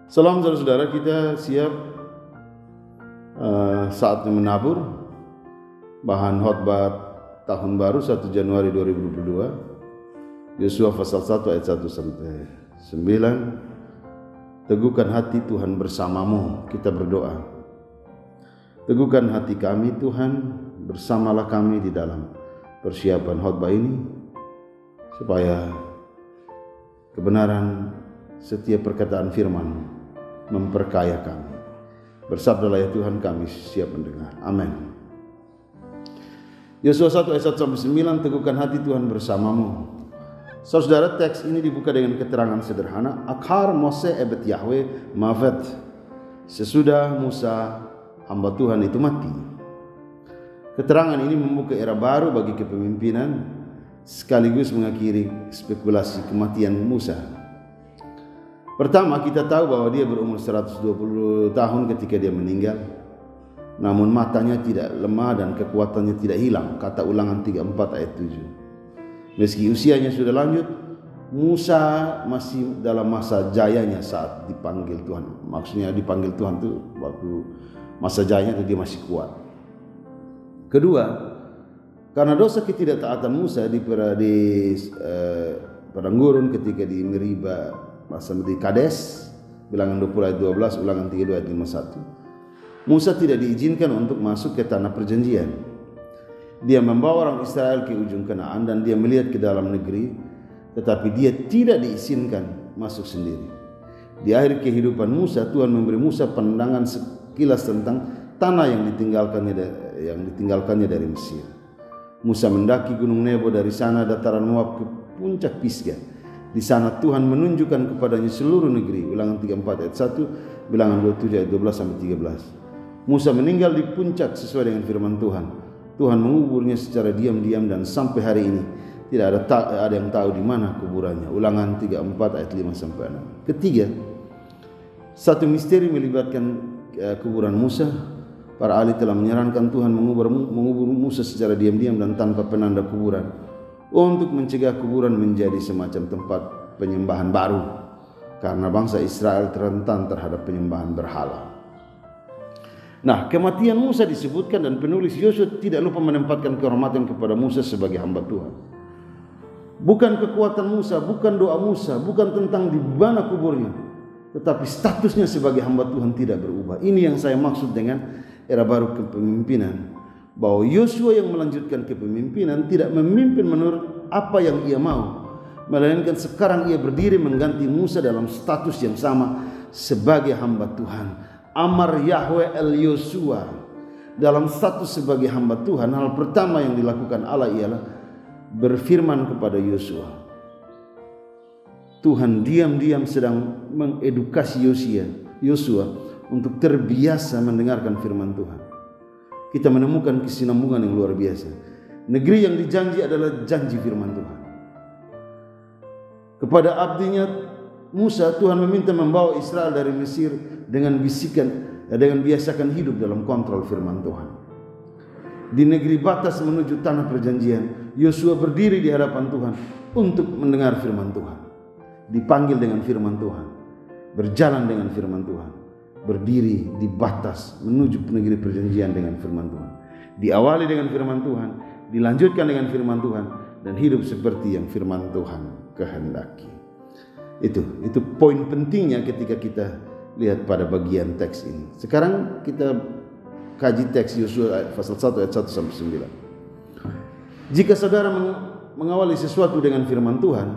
Salam saudara-saudara, kita siap saatnya menabur bahan khotbah tahun baru 1 Januari 2022. Yosua pasal 1 ayat 1 sampai 9. Teguhkan hati Tuhan bersamamu, kita berdoa. Teguhkan hati kami Tuhan, bersamalah kami di dalam persiapan khotbah ini, supaya kebenaran setiap perkataan firman memperkaya kami. Bersabdalah ya Tuhan, kami siap mendengar. Amin. Yosua 1 ayat 1 sampai 9, teguhkan hati Tuhan bersamamu. Saudara, teks ini dibuka dengan keterangan sederhana. Akhar Mose ebet Yahweh mavet. Sesudah Musa hamba Tuhan itu mati. Keterangan ini membuka era baru bagi kepemimpinan, sekaligus mengakhiri spekulasi kematian Musa. Pertama, kita tahu bahwa dia berumur 120 tahun ketika dia meninggal. Namun matanya tidak lemah dan kekuatannya tidak hilang. Kata Ulangan 34 ayat 7. Meski usianya sudah lanjut, Musa masih dalam masa jayanya saat dipanggil Tuhan. Maksudnya dipanggil Tuhan itu waktu masa jayanya itu dia masih kuat. Kedua, karena dosa ketidaktaatan Musa di padang gurun ketika di Meriba, masa di Kades, Bilangan 20 ayat 12, Ulangan 32 ayat 51. Musa tidak diizinkan untuk masuk ke tanah perjanjian. Dia membawa orang Israel ke ujung Kanaan dan dia melihat ke dalam negeri, tetapi dia tidak diizinkan masuk sendiri. Di akhir kehidupan Musa, Tuhan memberi Musa pandangan sekilas tentang tanah yang ditinggalkannya dari Mesir. Musa mendaki gunung Nebo, dari sana dataran Moab ke puncak Pisgah. Di sana Tuhan menunjukkan kepadanya seluruh negeri. Ulangan 34 ayat 1, Bilangan 27 ayat 12 sampai 13. Musa meninggal di puncak sesuai dengan firman Tuhan. Tuhan menguburnya secara diam-diam dan sampai hari ini tidak ada yang tahu di mana kuburannya. Ulangan 34 ayat 5 sampai 6. Ketiga, satu misteri melibatkan kuburan Musa. Para ahli telah menyarankan Tuhan mengubur Musa secara diam-diam dan tanpa penanda kuburan, untuk mencegah kuburan menjadi semacam tempat penyembahan baru, karena bangsa Israel terrentan terhadap penyembahan berhala. Nah, kematian Musa disebutkan dan penulis Yosua tidak lupa menempatkan kehormatan kepada Musa sebagai hamba Tuhan. Bukan kekuatan Musa, bukan doa Musa, bukan tentang di mana kuburnya, tetapi statusnya sebagai hamba Tuhan tidak berubah. Ini yang saya maksud dengan era baru kepemimpinan. Bahwa Yosua yang melanjutkan kepemimpinan tidak memimpin menurut apa yang ia mau, melainkan sekarang ia berdiri mengganti Musa dalam status yang sama sebagai hamba Tuhan. Amar Yahweh el Yosua. Dalam status sebagai hamba Tuhan, hal pertama yang dilakukan Allah ialah berfirman kepada Yosua. Tuhan diam-diam sedang mengedukasi Yosua untuk terbiasa mendengarkan firman Tuhan. Kita menemukan kesinambungan yang luar biasa. Negeri yang dijanji adalah janji firman Tuhan. Kepada abdinya Musa, Tuhan meminta membawa Israel dari Mesir dengan biasakan hidup dalam kontrol firman Tuhan. Di negeri batas menuju tanah perjanjian, Yosua berdiri di hadapan Tuhan untuk mendengar firman Tuhan. Dipanggil dengan firman Tuhan, berjalan dengan firman Tuhan, berdiri di batas menuju negeri perjanjian dengan firman Tuhan. Diawali dengan firman Tuhan, dilanjutkan dengan firman Tuhan, dan hidup seperti yang firman Tuhan kehendaki. Itu poin pentingnya ketika kita lihat pada bagian teks ini. Sekarang kita kaji teks Yosua pasal 1 ayat 1 sampai 9. Jika saudara mengawali sesuatu dengan firman Tuhan,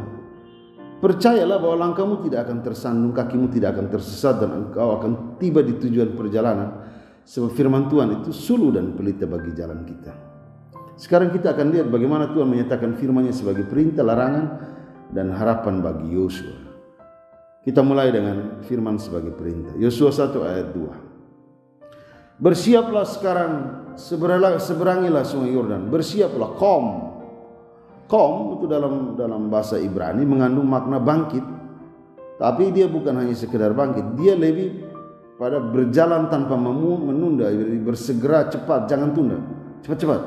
percayalah bahwa langkahmu tidak akan tersandung, kakimu tidak akan tersesat, dan engkau akan tiba di tujuan perjalanan. Sebab firman Tuhan itu suluh dan pelita bagi jalan kita. Sekarang kita akan lihat bagaimana Tuhan menyatakan firman-Nya sebagai perintah, larangan, dan harapan bagi Yosua. Kita mulai dengan firman sebagai perintah. Yosua 1 ayat 2. Bersiaplah sekarang, seberangilah sungai Yordan. Bersiaplah, Kom itu dalam bahasa Ibrani mengandung makna bangkit, tapi dia bukan hanya sekedar bangkit, dia lebih pada berjalan tanpa menunda, bersegera cepat, jangan tunda, cepat-cepat.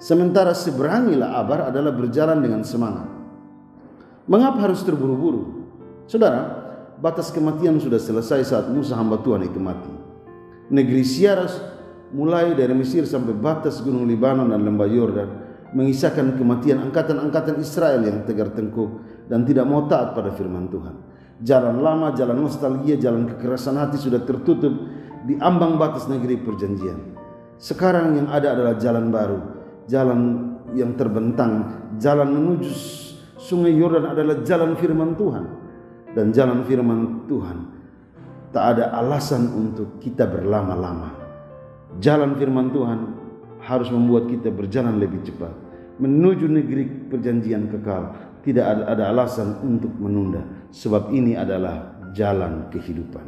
Sementara seberangilah abar adalah berjalan dengan semangat. Mengapa harus terburu-buru? Saudara, batas kematian sudah selesai saat Musa hamba Tuhan itu mati. Negeri Syar mulai dari Mesir sampai batas gunung Libanon dan lembah Yordan mengisahkan kematian angkatan-angkatan Israel yang tegar tengkuk dan tidak mau taat pada firman Tuhan. Jalan lama, jalan nostalgia, jalan kekerasan hati sudah tertutup di ambang batas negeri perjanjian. Sekarang yang ada adalah jalan baru, jalan yang terbentang, jalan menuju sungai Yordan adalah jalan firman Tuhan. Dan jalan firman Tuhan tak ada alasan untuk kita berlama-lama. Jalan firman Tuhan harus membuat kita berjalan lebih cepat menuju negeri perjanjian kekal. Tidak ada alasan untuk menunda, sebab ini adalah jalan kehidupan.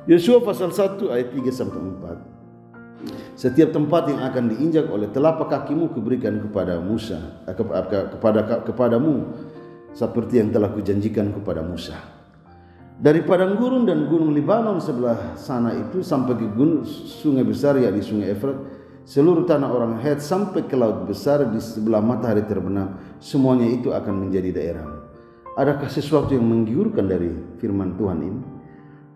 Yosua pasal 1 ayat 3 sampai 4. Setiap tempat yang akan diinjak oleh telapak kakimu kuberikan kepada Musa, kepadamu seperti yang telah kujanjikan kepada Musa. Dari padang gurun dan gunung Libanon sebelah sana itu sampai ke sungai besar, yakni sungai Efrat, seluruh tanah orang Het sampai ke laut besar di sebelah matahari terbenam, semuanya itu akan menjadi daerahmu. Adakah sesuatu yang menggiurkan dari firman Tuhan ini?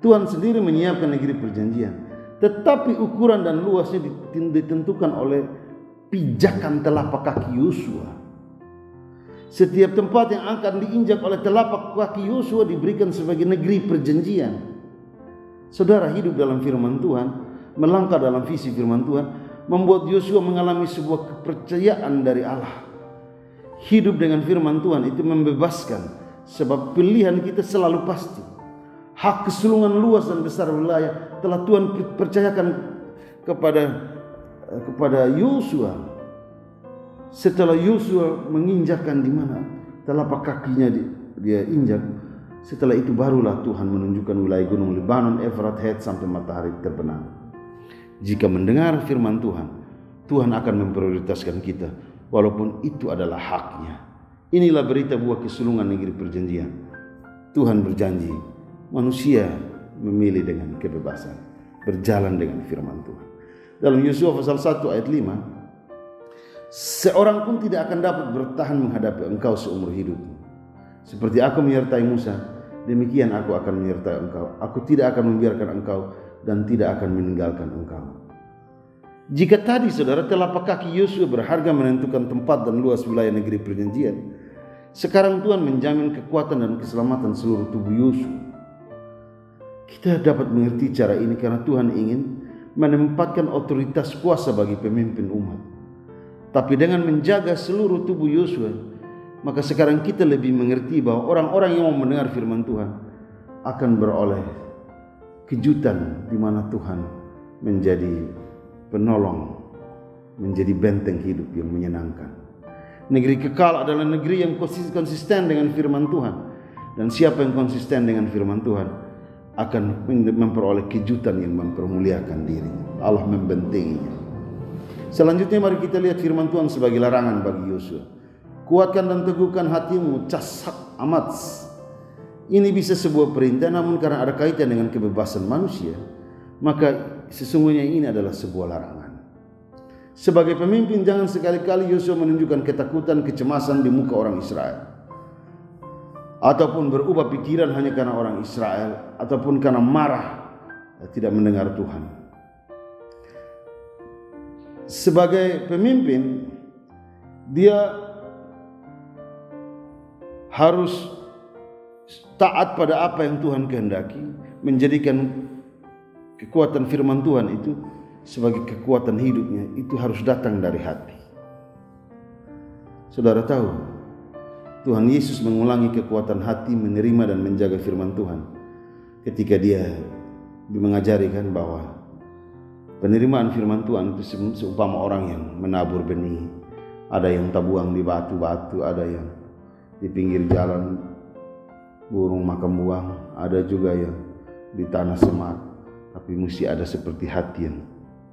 Tuhan sendiri menyiapkan negeri perjanjian, tetapi ukuran dan luasnya ditentukan oleh pijakan telapak kaki Yosua. Setiap tempat yang akan diinjak oleh telapak kaki Yosua diberikan sebagai negeri perjanjian. Saudara, hidup dalam firman Tuhan, melangkah dalam visi firman Tuhan, membuat Yosua mengalami sebuah kepercayaan dari Allah. Hidup dengan firman Tuhan itu membebaskan, sebab pilihan kita selalu pasti. Hak kesulungan luas dan besar wilayah telah Tuhan percayakan kepada Yosua. Setelah Yosua menginjakkan di mana telapak kakinya dia injak, setelah itu barulah Tuhan menunjukkan wilayah gunung Libanon, Efrat, Het sampai matahari terbenam. Jika mendengar firman Tuhan, Tuhan akan memprioritaskan kita walaupun itu adalah haknya. Inilah berita buah kesulungan negeri perjanjian. Tuhan berjanji, manusia memilih dengan kebebasan, berjalan dengan firman Tuhan. Dalam Yosua pasal 1 ayat 5, seorang pun tidak akan dapat bertahan menghadapi engkau seumur hidupmu. Seperti aku menyertai Musa, demikian aku akan menyertai engkau. Aku tidak akan membiarkan engkau dan tidak akan meninggalkan engkau. Jika tadi saudara telapak kaki Yosua berharga menentukan tempat dan luas wilayah negeri perjanjian, sekarang Tuhan menjamin kekuatan dan keselamatan seluruh tubuh Yosua. Kita dapat mengerti cara ini karena Tuhan ingin menempatkan otoritas kuasa bagi pemimpin umat. Tapi dengan menjaga seluruh tubuh Yosua, maka sekarang kita lebih mengerti bahwa orang-orang yang mau mendengar firman Tuhan akan beroleh kejutan di mana Tuhan menjadi penolong, menjadi benteng hidup yang menyenangkan. Negeri kekal adalah negeri yang konsisten dengan firman Tuhan. Dan siapa yang konsisten dengan firman Tuhan akan memperoleh kejutan yang mempermuliakan dirinya. Allah membentenginya. Selanjutnya mari kita lihat firman Tuhan sebagai larangan bagi Yosua. Kuatkan dan teguhkan hatimu, casak amat. Ini bisa sebuah perintah, namun karena ada kaitan dengan kebebasan manusia, maka sesungguhnya ini adalah sebuah larangan. Sebagai pemimpin, jangan sekali-kali Yosua menunjukkan ketakutan, kecemasan di muka orang Israel, ataupun berubah pikiran hanya karena orang Israel, ataupun karena marah dan tidak mendengar Tuhan. Sebagai pemimpin, dia harus taat pada apa yang Tuhan kehendaki, menjadikan kekuatan firman Tuhan itu sebagai kekuatan hidupnya. Itu harus datang dari hati. Saudara tahu, Tuhan Yesus mengulangi kekuatan hati menerima dan menjaga firman Tuhan ketika dia mengajarikan bahwa penerimaan firman Tuhan itu seumpama orang yang menabur benih. Ada yang tabuang di batu-batu, ada yang di pinggir jalan burung makan buang, ada juga yang di tanah semak. Tapi mesti ada seperti hati yang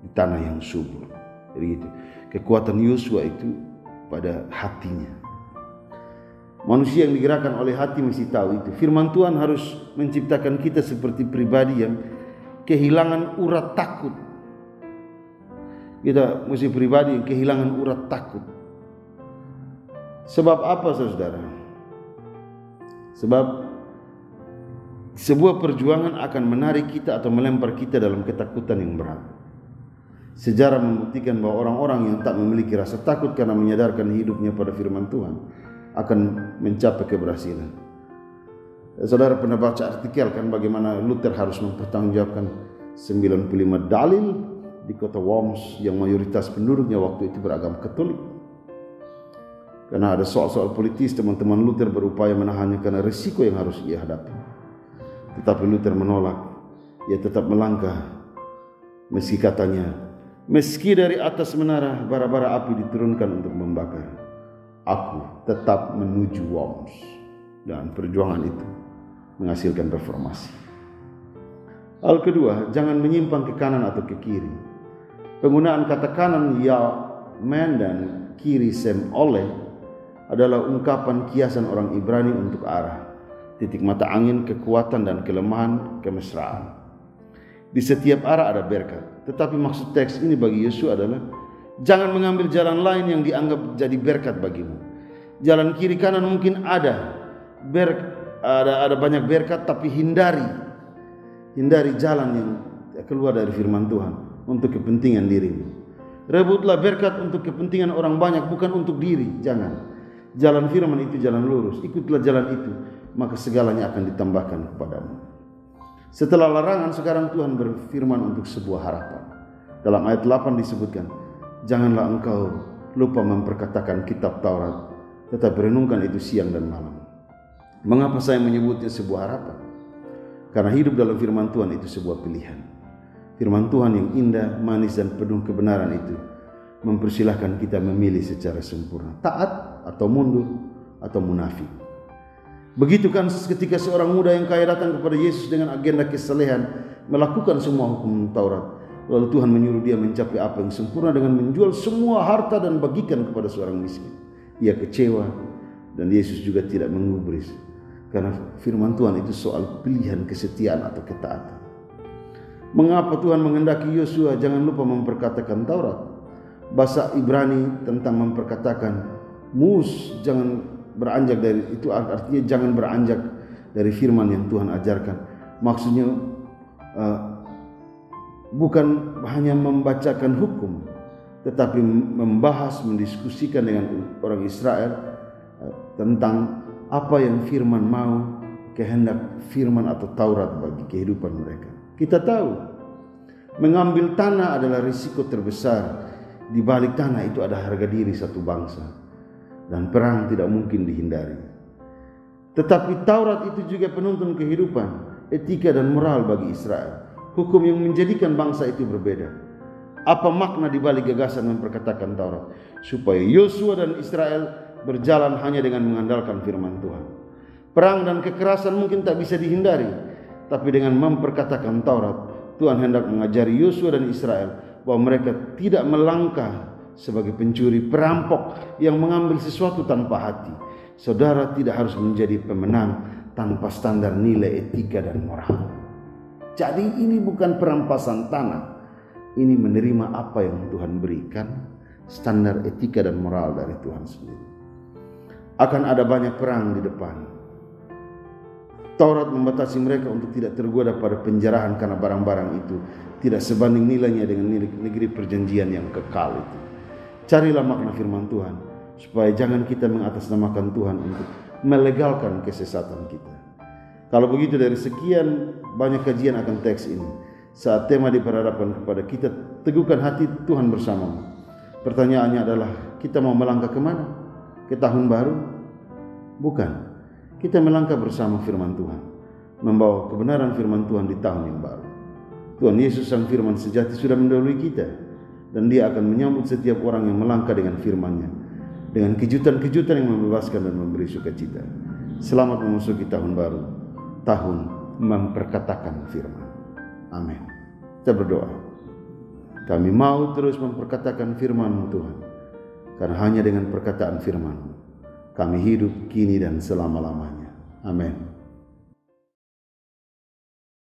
di tanah yang subur. Jadi gitu. Kekuatan Yosua itu pada hatinya. Manusia yang digerakkan oleh hati mesti tahu itu. Firman Tuhan harus menciptakan kita seperti pribadi yang kehilangan urat takut. Kita mesti pribadi yang kehilangan urat takut. Sebab apa saudara? Sebab Sebuah perjuangan akan menarik kita atau melempar kita dalam ketakutan yang berat. Sejarah membuktikan bahwa orang-orang yang tak memiliki rasa takut karena menyadarkan hidupnya pada firman Tuhan akan mencapai keberhasilan. Saudara pernah baca artikel kan bagaimana Luther harus mempertanggungjawabkan 95 dalil di kota Worms yang mayoritas penduduknya waktu itu beragama Katolik. Karena ada soal-soal politis, teman-teman Luther berupaya menahannya karena risiko yang harus ia hadapi. Tetapi Luther menolak. Ia tetap melangkah. Meski katanya, meski dari atas menara bara-bara api diturunkan untuk membakar, aku tetap menuju Worms. Dan perjuangan itu menghasilkan reformasi. Hal kedua, jangan menyimpang ke kanan atau ke kiri. Penggunaan kata kanan ya men dan kiri sem oleh adalah ungkapan kiasan orang Ibrani untuk arah, titik mata angin, kekuatan dan kelemahan, kemesraan. Di setiap arah ada berkat. Tetapi maksud teks ini bagi Yesus adalah jangan mengambil jalan lain yang dianggap jadi berkat bagimu. Jalan kiri kanan mungkin ada banyak berkat, tapi hindari jalan yang keluar dari firman Tuhan untuk kepentingan dirimu. Rebutlah berkat untuk kepentingan orang banyak, bukan untuk diri. Jangan. Jalan firman itu jalan lurus. Ikutlah jalan itu, maka segalanya akan ditambahkan kepadamu. Setelah larangan, sekarang Tuhan berfirman untuk sebuah harapan. Dalam ayat 8 disebutkan, janganlah engkau lupa memperkatakan kitab Taurat, tetapi renungkan itu siang dan malam. Mengapa saya menyebutnya sebuah harapan? Karena hidup dalam firman Tuhan itu sebuah pilihan. Firman Tuhan yang indah, manis dan penuh kebenaran itu mempersilahkan kita memilih secara sempurna, taat atau mundur atau munafik. Begitu kan ketika seorang muda yang kaya datang kepada Yesus dengan agenda kesalehan, melakukan semua hukum Taurat, lalu Tuhan menyuruh dia mencapai apa yang sempurna dengan menjual semua harta dan bagikan kepada seorang miskin. Ia kecewa dan Yesus juga tidak menggubris, karena firman Tuhan itu soal pilihan kesetiaan atau ketaatan. Mengapa Tuhan menghendaki Yosua jangan lupa memperkatakan Taurat? Bahasa Ibrani tentang memperkatakan mus, jangan beranjak dari itu, artinya jangan beranjak dari firman yang Tuhan ajarkan. Maksudnya bukan hanya membacakan hukum, tetapi membahas, mendiskusikan dengan orang Israel tentang apa yang firman mau, kehendak firman atau Taurat bagi kehidupan mereka. Kita tahu mengambil tanah adalah risiko terbesar. Di balik tanah itu ada harga diri satu bangsa, dan perang tidak mungkin dihindari. Tetapi Taurat itu juga penuntun kehidupan, etika dan moral bagi Israel, hukum yang menjadikan bangsa itu berbeda. Apa makna di balik gagasan memperkatakan Taurat? Supaya Yosua dan Israel berjalan hanya dengan mengandalkan firman Tuhan. Perang dan kekerasan mungkin tak bisa dihindari, tapi dengan memperkatakan Taurat, Tuhan hendak mengajari Yosua dan Israel bahwa mereka tidak melangkah sebagai pencuri, perampok yang mengambil sesuatu tanpa hati. Saudara tidak harus menjadi pemenang tanpa standar nilai etika dan moral. Jadi ini bukan perampasan tanah, ini menerima apa yang Tuhan berikan, standar etika dan moral dari Tuhan sendiri. Akan ada banyak perang di depan. Taurat membatasi mereka untuk tidak tergoda pada penjarahan karena barang-barang itu tidak sebanding nilainya dengan negeri perjanjian yang kekal itu. Carilah makna firman Tuhan, supaya jangan kita mengatasnamakan Tuhan untuk melegalkan kesesatan kita. Kalau begitu, dari sekian banyak kajian akan teks ini, saat tema diperhadapkan kepada kita, teguhkan hati Tuhan bersamamu. Pertanyaannya adalah, kita mau melangkah kemana? Ke tahun baru? Bukan. Kita melangkah bersama firman Tuhan, membawa kebenaran firman Tuhan di tahun yang baru. Tuhan Yesus sang firman sejati sudah mendahului kita, dan dia akan menyambut setiap orang yang melangkah dengan firman-Nya, dengan kejutan-kejutan yang membebaskan dan memberi sukacita. Selamat memasuki tahun baru, tahun memperkatakan firman. Amin. Kita berdoa. Kami mau terus memperkatakan firman-Mu Tuhan, karena hanya dengan perkataan firman-Mu kami hidup kini dan selama-lamanya. Amin.